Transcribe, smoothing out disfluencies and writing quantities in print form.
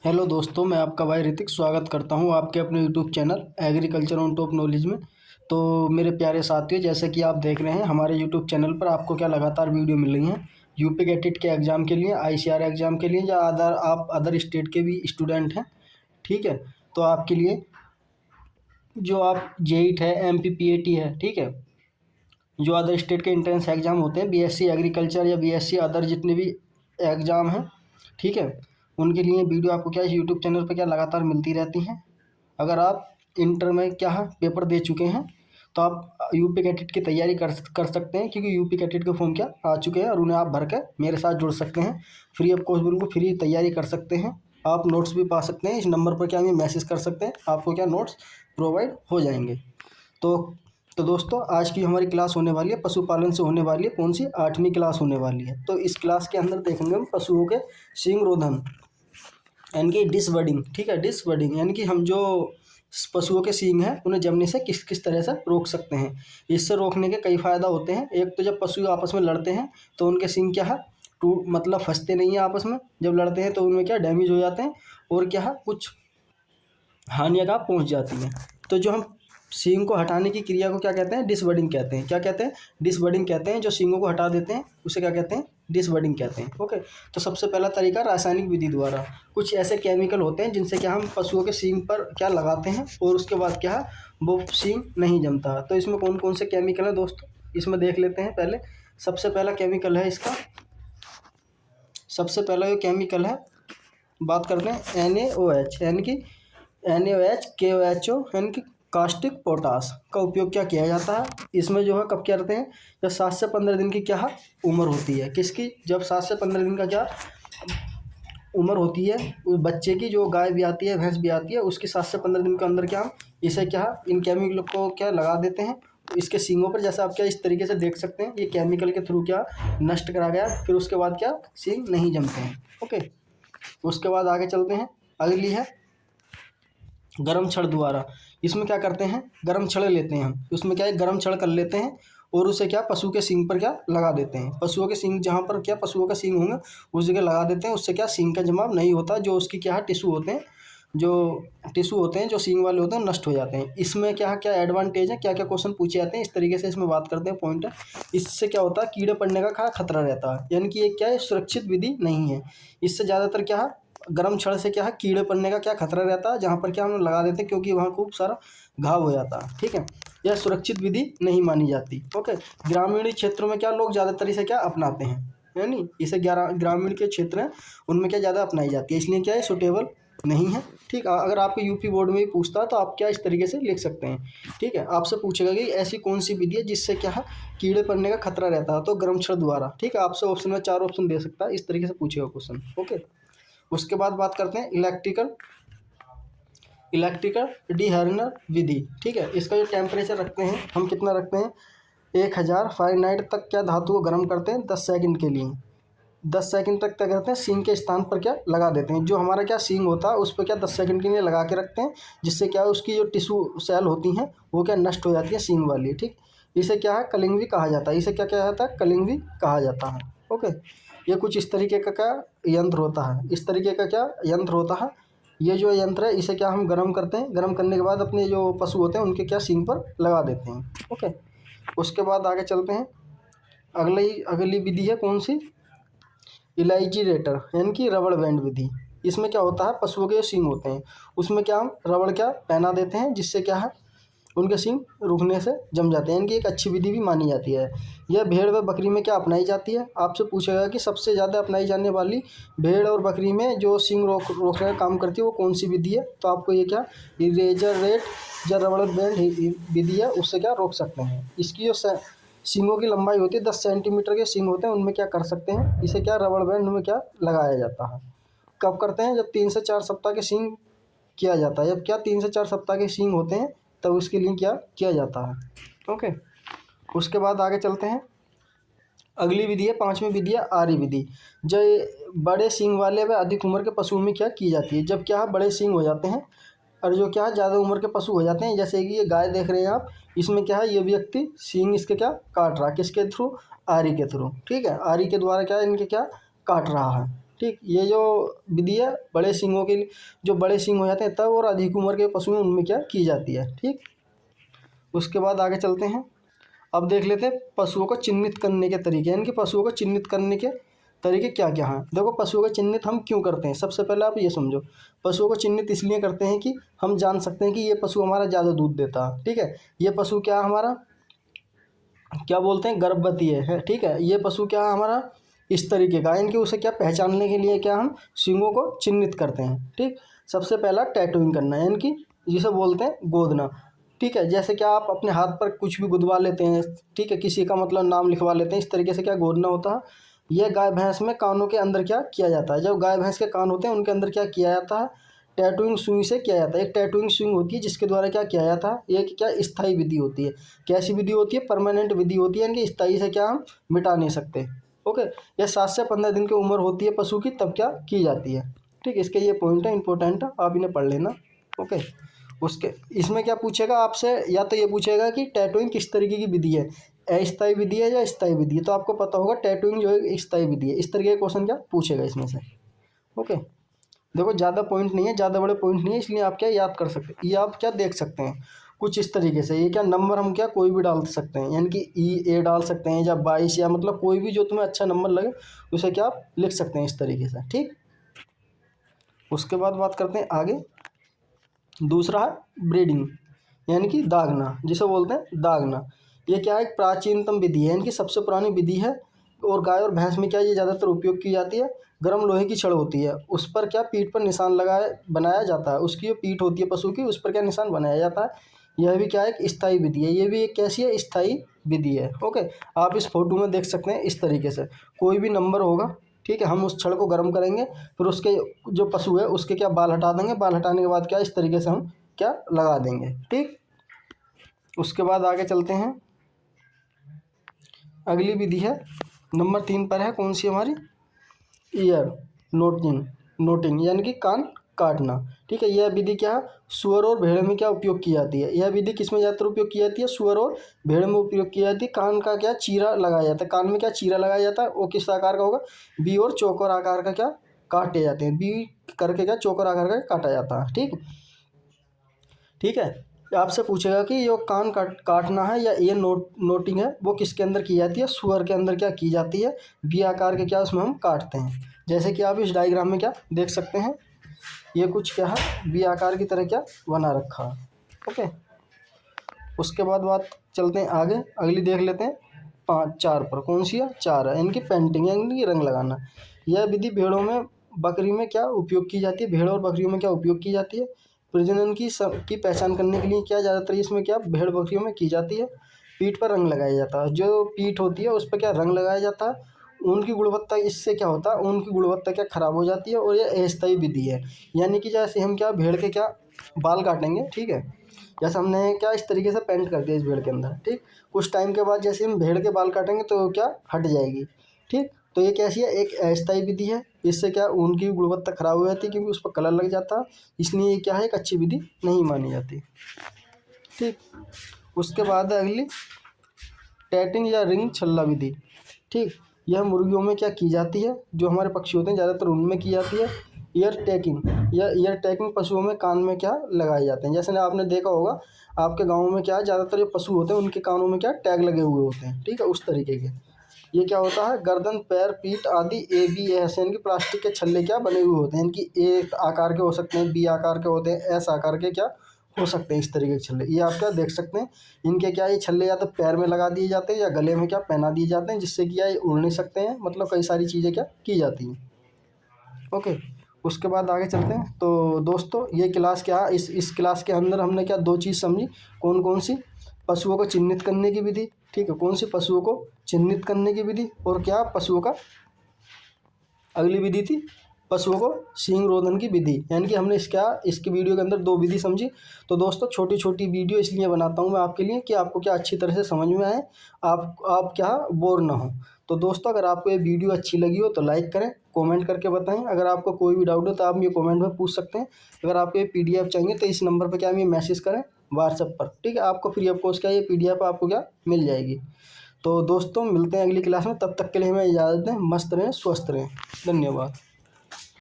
Hello दोस्तों, मैं आपका भाई ऋतिक स्वागत करता हूं आपके अपने YouTube channel agriculture on top knowledge में। तो मेरे प्यारे साथियों, जैसे कि आप देख रहे हैं हमारे यूट्यूब चैनल पर आपको क्या लगातार वीडियो मिल रही हैं यूपी गेटेट के एग्ज़ाम के लिए, आईसीआर एग्ज़ाम के लिए, या अदर स्टेट के भी स्टूडेंट हैं। ठीक है, तो आपके लिए जो आप जेईट है, एमपीपीएटी है, ठीक है, जो अदर स्टेट के एंट्रेंस एग्ज़ाम होते हैं, बीएससी एग्रीकल्चर या बीएससी अदर जितने भी एग्ज़ाम हैं, ठीक है, उनके लिए वीडियो आपको क्या यूट्यूब चैनल पर क्या लगातार मिलती रहती हैं। अगर आप इंटर में क्या है पेपर दे चुके हैं तो आप यूपी कैटेट की तैयारी कर सकते हैं, क्योंकि यूपी कैटेट के फॉर्म क्या आ चुके हैं और उन्हें आप भर कर मेरे साथ जुड़ सकते हैं। फ्री ऑफ कॉस्ट, बिल्कुल फ्री तैयारी कर सकते हैं। आप नोट्स भी पा सकते हैं। इस नंबर पर क्या हमें मैसेज कर सकते हैं, आपको क्या नोट्स प्रोवाइड हो जाएंगे। तो तो दोस्तों, आज की हमारी क्लास होने वाली है पशुपालन से होने वाली है। कौन सी? 8वीं क्लास होने वाली है। तो इस क्लास के अंदर देखेंगे हम पशुओं के सींग रोधन, यानी कि डिसबर्डिंग। ठीक है, डिसबर्डिंग यानी कि हम जो पशुओं के सींग हैं उन्हें जमने से किस किस तरह से रोक सकते हैं। इससे रोकने के कई फ़ायदा होते हैं। एक तो जब पशु आपस में लड़ते हैं तो उनके सींग क्या है, टूट मतलब फंसते नहीं हैं आपस में। जब लड़ते हैं तो उनमें क्या डैमेज हो जाते हैं और क्या है कुछ हानियाँ का पहुँच जाती हैं। तो जो हम सींग को हटाने की क्रिया को क्या कहते हैं? डिसबर्डिंग कहते हैं। क्या कहते हैं? डिसबर्डिंग कहते हैं। जो सींगों को हटा देते हैं उसे क्या कहते हैं? डिसबर्डिंग कहते हैं। ओके, तो सबसे पहला तरीका रासायनिक विधि द्वारा। कुछ ऐसे केमिकल होते हैं जिनसे क्या हम पशुओं के सींग पर क्या लगाते हैं और उसके बाद क्या है वो सींग नहीं जमता। तो इसमें कौन कौन से केमिकल हैं दोस्तों, इसमें देख लेते हैं। पहले सबसे पहला केमिकल है इसका, सबसे पहला जो केमिकल है बात करते हैं NaOH, यानी कि NaOH KOHO, यानी कि कास्टिक पोटास का उपयोग क्या किया जाता है। इसमें जो है कब क्या करते हैं, जब 7 से 15 दिन की क्या है उम्र होती है। किसकी? जब 7 से 15 दिन का क्या उम्र होती है उस बच्चे की, जो गाय भी आती है भैंस भी आती है, उसकी 7 से 15 दिन के अंदर क्या हम इसे क्या इन केमिकल को क्या लगा देते हैं इसके सींगों पर। जैसा आप क्या इस तरीके से देख सकते हैं, ये केमिकल के थ्रू क्या नष्ट करा गया। फिर उसके बाद क्या सींग नहीं जमते हैं। ओके, उसके बाद आगे चलते हैं। अगली है गरम छड़ द्वारा। इसमें क्या करते हैं, गरम छड़ लेते हैं हम, उसमें क्या है गरम छड़ कर लेते हैं और उसे क्या पशु के सींग पर क्या लगा देते हैं। पशुओं के सींग जहाँ पर क्या पशुओं का सींग होंगे उस जगह लगा देते हैं। उससे क्या सींग का जमाव नहीं होता। जो उसकी क्या है टिश्यू होते हैं, जो टिश्यू होते हैं जो सींग वाले होते हैं नष्ट हो जाते हैं। इसमें क्या क्या एडवांटेज है, क्या क्या क्वेश्चन पूछे जाते हैं, इस तरीके से इसमें बात करते हैं पॉइंट है। इससे क्या होता है कीड़े पड़ने का खतरा रहता है, यानी कि ये क्या है सुरक्षित विधि नहीं है। इससे ज़्यादातर क्या है गरम छड़ से क्या है कीड़े पड़ने का क्या खतरा रहता है, जहाँ पर क्या हम लगा देते हैं क्योंकि वहाँ खूब सारा घाव हो जाता है। ठीक है, यह सुरक्षित विधि नहीं मानी जाती। ओके, ग्रामीण क्षेत्रों में क्या लोग ज़्यादातर इसे क्या अपनाते हैं, यानी इसे ग्रामीण के क्षेत्र हैं उनमें क्या ज़्यादा अपनाई जाती है, इसलिए क्या है सुटेबल नहीं है। ठीक है, अगर आपको यूपी बोर्ड में भी पूछता है तो आप क्या इस तरीके से लिख सकते हैं। ठीक है, आपसे पूछेगा कि ऐसी कौन सी विधि है जिससे क्या है कीड़े पड़ने का खतरा रहता है, तो गर्म छड़ द्वारा। ठीक है, आपसे ऑप्शन में 4 ऑप्शन दे सकता है, इस तरीके से पूछेगा क्वेश्चन। ओके, उसके बाद बात करते हैं इलेक्ट्रिकल डीहर्नर विधि। ठीक है, इसका जो टेम्परेचर रखते हैं हम कितना रखते हैं, 1000 फ़ारेनहाइट तक क्या धातु को गर्म करते हैं 10 सेकंड के लिए। 10 सेकंड तक क्या करते हैं सींग के स्थान पर क्या लगा देते हैं। जो हमारा क्या सींग होता है उस पर क्या 10 सेकंड के लिए लगा के रखते हैं, जिससे क्या है उसकी जो टिश्यू सेल होती हैं वो क्या नष्ट हो जाती है सींग वाली। ठीक, इसे क्या है कलिंग भी कहा जाता है। इसे क्या क्या जाता है, कलिंग भी कहा जाता है। ओके, ये कुछ इस तरीके का क्या यंत्र होता है, इस तरीके का क्या यंत्र होता है। ये जो यंत्र है इसे क्या हम गर्म करते हैं, गर्म करने के बाद अपने जो पशु होते हैं उनके क्या सींग पर लगा देते हैं। ओके, उसके बाद आगे चलते हैं। अगली विधि है कौन सी, इलाइजीरेटर, यानी कि रबड़ बैंड विधि। इसमें क्या होता है पशुओं के सींग होते हैं उसमें क्या हम रबड़ क्या पहना देते हैं, जिससे क्या है उनके सींग रुकने से जम जाते हैं, यानी कि एक अच्छी विधि भी मानी जाती है। यह भेड़ व बकरी में क्या अपनाई जाती है। आपसे पूछेगा कि सबसे ज़्यादा अपनाई जाने वाली भेड़ और बकरी में जो सींग रोकने का काम करती है वो कौन सी विधि है, तो आपको ये क्या इरेजर रेट या रबड़ बैंड विधि है, उससे क्या रोक सकते हैं। इसकी जो सींगों की लंबाई होती है 10 सेंटीमीटर के सींग होते हैं, उनमें क्या कर सकते हैं इसे क्या रबड़ बैंड में क्या लगाया जाता है। कब करते हैं, जब 3 से 4 सप्ताह के सींग किया जाता है। जब क्या 3 से 4 सप्ताह के सींग होते हैं तब उसके लिए क्या किया जाता है। ओके, उसके बाद आगे चलते हैं। अगली विधि है 5वीं विधि है आरी विधि। जो ये बड़े सींग वाले व अधिक उम्र के पशुओं में क्या की जाती है। जब क्या है बड़े सींग हो जाते हैं और जो क्या है ज़्यादा उम्र के पशु हो जाते हैं, जैसे कि ये गाय देख रहे हैं आप, इसमें क्या है ये व्यक्ति सींग इसके क्या काट रहा है, किसके थ्रू, आरी के थ्रू। ठीक है, आरी के द्वारा क्या है इनके क्या काट रहा है। ठीक, ये जो विधि है बड़े सींगों के लिए, जो बड़े सींग हो जाते हैं तब और अधिक उम्र के पशु हैं उनमें क्या की जाती है। ठीक, उसके बाद आगे चलते हैं। अब देख लेते हैं पशुओं को चिन्हित करने के तरीके, यानी कि पशुओं को चिन्हित करने के तरीके क्या क्या हैं। देखो पशुओं को चिन्हित हम क्यों करते हैं, सबसे पहले आप ये समझो। पशुओं को चिन्हित इसलिए करते हैं कि हम जान सकते हैं कि ये पशु हमारा ज़्यादा दूध देता है। ठीक है, ये पशु क्या हमारा क्या बोलते हैं गर्भवती है। ठीक है, ये पशु क्या है हमारा इस तरीके का, यानी कि उसे क्या पहचानने के लिए क्या हम सींगों को चिन्हित करते हैं। ठीक, सबसे पहला टैटूइंग करना, यानी कि जिसे बोलते हैं गोदना। ठीक है, जैसे क्या आप अपने हाथ पर कुछ भी गुदवा लेते हैं, ठीक है, किसी का मतलब नाम लिखवा लेते हैं, इस तरीके से क्या गोदना होता है। यह गाय भैंस में कानों के अंदर क्या किया जाता है, जब गाय भैंस के कान होते हैं उनके अंदर क्या किया जाता है, टैटूइंग सुई से किया जाता है। एक टैटूइंग सुई होती है जिसके द्वारा क्या किया जाता है, एक क्या स्थायी विधि होती है। कैसी विधि होती है, परमानेंट विधि होती है, यानी कि स्थायी से क्या हम मिटा नहीं सकते। ओके, यह 7 से 15 दिन की उम्र होती है पशु की, तब क्या की जाती है। ठीक, इसके ये पॉइंट है, इंपॉर्टेंट है, आप इन्हें पढ़ लेना। ओके, उसके इसमें क्या पूछेगा आपसे, या तो ये पूछेगा कि टैटूइंग किस तरीके की विधि है, अस्थायी विधि है या स्थायी विधि है। तो आपको पता होगा टैटूइंग जो है स्थायी विधि है। इस तरीके का क्वेश्चन क्या पूछेगा इसमें से। ओके, देखो ज़्यादा पॉइंट नहीं है, ज़्यादा बड़े पॉइंट नहीं है, इसलिए आप क्या याद कर सकते हैं, ये आप क्या देख सकते हैं कुछ इस तरीके से। ये क्या नंबर हम क्या कोई भी डाल सकते हैं, यानी कि E A डाल सकते हैं या 22, या मतलब कोई भी जो तुम्हें अच्छा नंबर लगे उसे क्या आप लिख सकते हैं इस तरीके से। ठीक, उसके बाद बात करते हैं आगे। दूसरा है ब्रीडिंग, यानी कि दागना, जिसे बोलते हैं दागना। ये क्या है, एक प्राचीनतम विधि है, यानी कि सबसे पुरानी विधि है। और गाय और भैंस में क्या ये ज़्यादातर उपयोग की जाती है। गर्म लोहे की छड़ होती है, उस पर क्या पीठ पर निशान लगाया बनाया जाता है। उसकी जो पीठ होती है पशु की, उस पर क्या निशान बनाया जाता है। यह भी क्या है, एक स्थायी विधि है। ये भी एक कैसी है, स्थायी विधि है। ओके, आप इस फोटो में देख सकते हैं इस तरीके से कोई भी नंबर होगा। ठीक है, हम उस छड़ को गर्म करेंगे, फिर उसके जो पशु है उसके क्या बाल हटा देंगे, बाल हटाने के बाद क्या इस तरीके से हम क्या लगा देंगे। ठीक, उसके बाद आगे चलते हैं। अगली विधि है नंबर 3 पर है, कौन सी हमारी, ईयर नोटिंग, यानी कि कान काटना। ठीक है, यह विधि क्या है, सुअर और भेड़ में क्या उपयोग की जाती है। यह विधि किस में ज़्यादातर उपयोग की जाती है, सुअर और भेड़ में उपयोग की जाती है। कान का क्या चीरा लगाया जाता है, कान में क्या चीरा लगाया जाता है, वो किस आकार का होगा, बी और चौकोर आकार का क्या काटे जाते हैं, बी करके क्या चौकोर आकार का काटा जाता है। ठीक, ठीक है, आपसे पूछेगा कि जो कान काटना है या ये नोटिंग है वो किसके अंदर की जाती है, सुअर के अंदर क्या की जाती है, बी आकार के क्या उसमें हम काटते हैं। जैसे कि आप इस डायग्राम में क्या देख सकते हैं, ये कुछ क्या है बी आकार की तरह क्या बना रखा है। ओके, उसके बाद बात चलते हैं आगे, अगली देख लेते हैं 4 पर, कौन सी है, 4 है, इनकी पेंटिंग यानी कि रंग लगाना। यह विधि भेड़ों में बकरी में क्या उपयोग की जाती है, भेड़ और बकरियों में क्या उपयोग की जाती है। प्रजनन की पहचान करने के लिए क्या ज़्यादातर इसमें क्या भेड़ बकरियों में की जाती है। पीठ पर रंग लगाया जाता है, जो पीठ होती है उस पर क्या रंग लगाया जाता है। उनकी गुणवत्ता, इससे क्या होता है उनकी गुणवत्ता क्या खराब हो जाती है। और यह अस्थायी विधि है, यानी कि जैसे हम क्या भेड़ के क्या बाल काटेंगे, ठीक है, जैसे हमने क्या इस तरीके से पेंट कर दिया इस भेड़ के अंदर। ठीक, कुछ टाइम के बाद जैसे हम भेड़ के बाल काटेंगे तो क्या हट जाएगी। ठीक, तो ये कैसी है, एक अस्थायी विधि है। इससे क्या उनकी गुणवत्ता खराब हो जाती है, क्योंकि उस पर कलर लग जाता है, इसलिए ये क्या है एक अच्छी विधि नहीं मानी जाती। ठीक, उसके बाद है अगली टैटिंग या रिंग छल्ला विधि। ठीक, यह मुर्गियों में क्या की जाती है, जो हमारे पक्षी होते हैं ज़्यादातर उनमें की जाती है। ईयर टैगिंग, या ईयर टैगिंग पशुओं में कान में क्या लगाए जाते हैं। जैसे आपने देखा होगा आपके गाँव में क्या ज़्यादातर जो पशु होते हैं उनके कानों में क्या टैग लगे हुए होते हैं। ठीक है, उस तरीके के ये क्या होता है, गर्दन पैर पीठ आदि ABS यानी कि प्लास्टिक के छल्ले क्या बने हुए होते हैं। इनकी A आकार के हो सकते हैं, B आकार के होते हैं, S आकार के क्या हो सकते हैं, इस तरीके के छल्ले। ये आप क्या देख सकते हैं, इनके क्या ये छल्ले या तो पैर में लगा दिए जाते हैं या गले में क्या पहना दिए जाते हैं, जिससे कि क्या ये उड़ नहीं सकते हैं। मतलब कई सारी चीज़ें क्या की जाती हैं। ओके, उसके बाद आगे चलते हैं। तो दोस्तों ये क्लास क्या है, इस क्लास के अंदर हमने क्या 2 चीज़ समझी, कौन कौन सी, पशुओं को चिन्हित करने की विधि। ठीक है, कौन सी पशुओं को चिन्हित करने की विधि, और क्या पशुओं का अगली विधि थी पशुओं को सींग रोधन की विधि। यानी कि हमने इसकी वीडियो के अंदर 2 विधि समझी। तो दोस्तों छोटी छोटी वीडियो इसलिए बनाता हूँ मैं आपके लिए कि आपको क्या अच्छी तरह से समझ में आए, आप क्या बोर ना हो। तो दोस्तों अगर आपको ये वीडियो अच्छी लगी हो तो लाइक करें, कमेंट करके बताएं। अगर आपको कोई भी डाउट हो तो आप ये कमेंट में पूछ सकते हैं। अगर आपको ये PDF चाहिए तो इस नंबर पर क्या ये मैसेज करें व्हाट्सएप पर। ठीक है, आपको फ्री ऑफ कॉस्ट क्या ये PDF आपको क्या मिल जाएगी। तो दोस्तों मिलते हैं अगली क्लास में, तब तक के लिए हमें इजाज़त दें। मस्त रहें, स्वस्थ रहें, धन्यवाद।